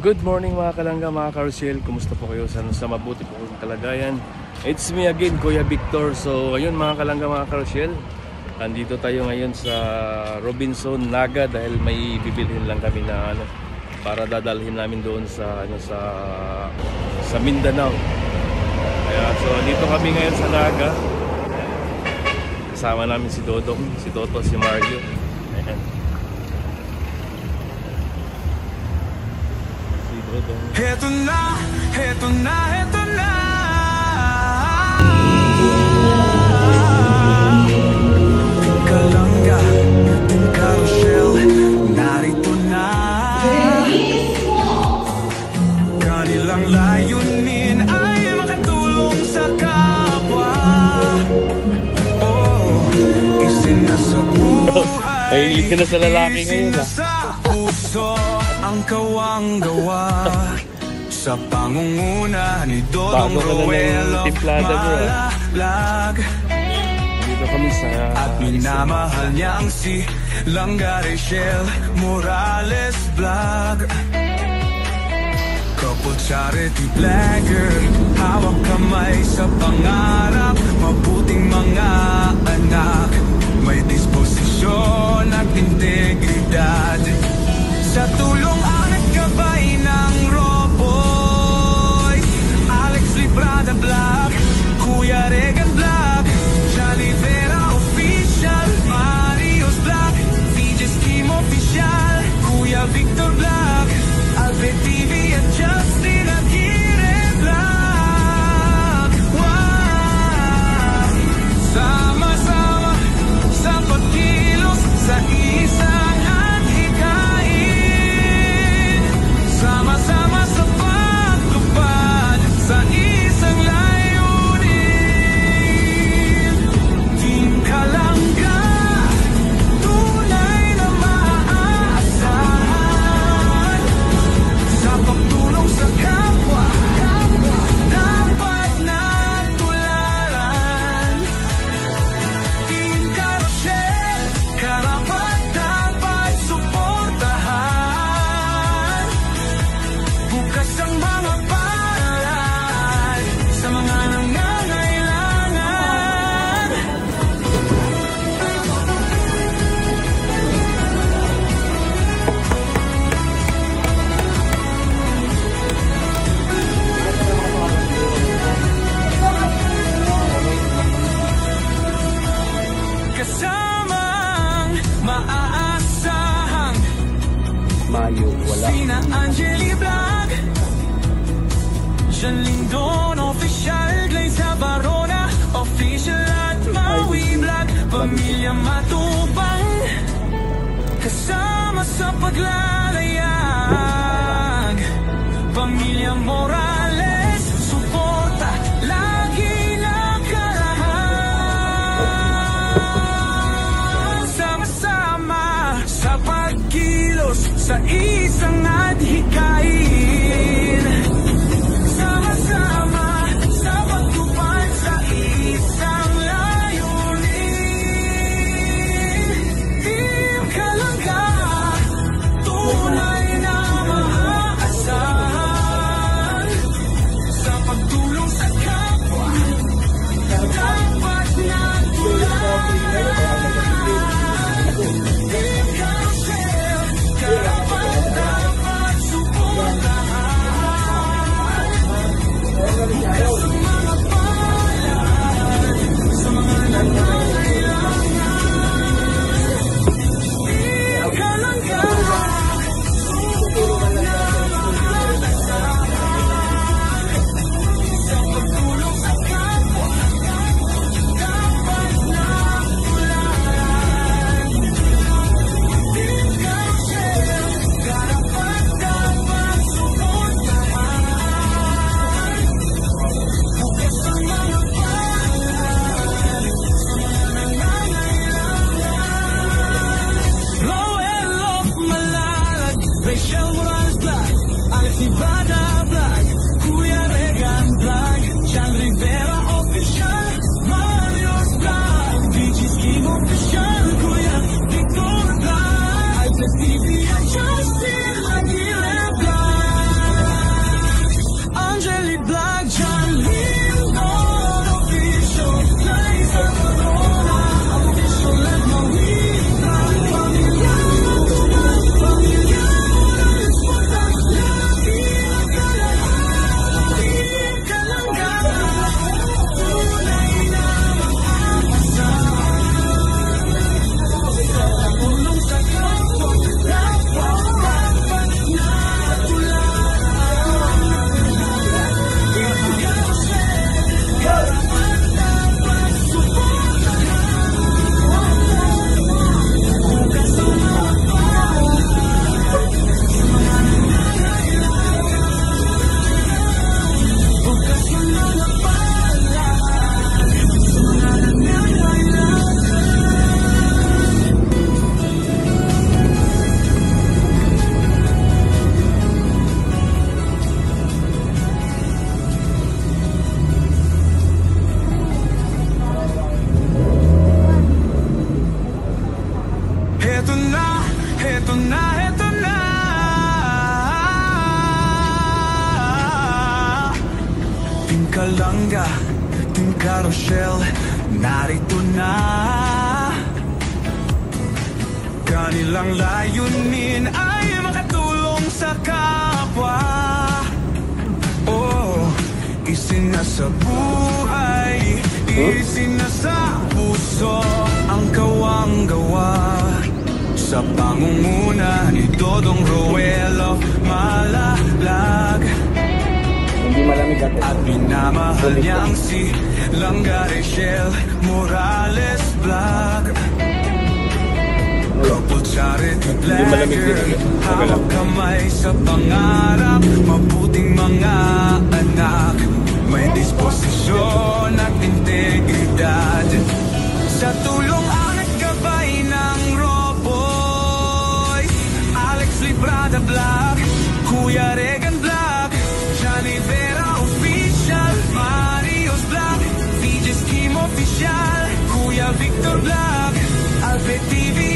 Good morning mga kalangga, mga Carousel. Kumusta po kayo? Sana sa mabuti po kayong kalagayan. It's me again, Kuya Victor. So ayun mga kalangga, mga Carousel, andito tayo ngayon sa Robinson, Naga dahil may bibilhin lang kami na para dadalhin namin doon sa sa Mindanao. Kaya so dito kami ngayon sa Naga. Kasama namin si Dodong, si Toto, si Mario. Ayan. Heto na, heto na, heto na. Kalangga, Team Carousel, narito na. Kanilang layunin ay makatulong sa kapwa. Oh, isinasabuhay. Ay, hilig ka na sa lalaki ngayon Sa puso ang kawang-gawa sa pangunguna ni Dodong Roel of Malablag. Dito kami sa at minamahal niya ang si Langga Rachel Morales Vlog. Couple charity vlogger, hawak kamay sa pangarap, mabuting mga anak, may disposisyon at integridad. Sa tulong at gabay ng Roboy, Alex Librada Vlog, Kuya Regan Vlog, Johnny Vera Official, Mario's Vlog, VJ's Team Official, Kuya Victor Vlog, Albert TV at Justin at Hire Vlog. Wow! Sama-sama sa pagkilos sa isang adhikain, sama-sama sa pagtupad sa isang layunin. Team Kalangga, tunay na maaasahan sa pagtulong sa kapwa, dapat na tularan. Team Carousel, karapat dapat suportahan. Bukas ang mga paaralan sa mga nangangailangan. Kasamang maaasahang Mayo, wala. Sina Angeli Vlog, Jean Lindon Official, Glaze Barona Official at Maui Vlog, Pamilya Matubang, kasama sa paglalayag, Pamilya Morales, suporta lagi nakalahan. Sama-sama sa pagkilos sa isang adhikain, sama-sama sa pagtupad sa isang layunin. Team Kalangga, tunay na maaasahan sa pagtulong sa kapwa, dapat na tularan. Team Carousel, karapat dapat suportahan. Bukas ang mga paaralan sa mga nangangailangan. Team Kalangga, suporta na maaasahan sa pagtulong sa kapwa, dapat na tularan. Team Carousel, karapat dapat suportahan. Bukas ang mga paaralan sa mga nangangailangan. Roel of Malalag, Rachel Morales Vlog, Alex Librada Vlog, Kuya Regan Vlog, John Rivera Official, Mario's Vlog, VJ's Team Official, Kuya Victor Vlog, Albert TV at Justin Aguirre Vlog. kalangga, Team Carousel, narito na. Kanilang layunin ay makatulong sa kapwa. Oh, isinasa buhay, isinasa puso ang kawang-gawa. Sa pangunguna ni Dodong Roel of Malalag, Hindi malamig at at minamahal niyang si Langga Rachel Morales Vlog. Couple charity vlogger, hawak kamay sa pangarap, mabuting mga anak, may disposisyon at integridad. Sa tulong at gabay ng Roboy, Alex Librada Vlog, Kuya Regan Vlog, Johnny Vera Official, Mario's Vlog, VJ Scheme Official, Kuya Victor Vlog, Albert TV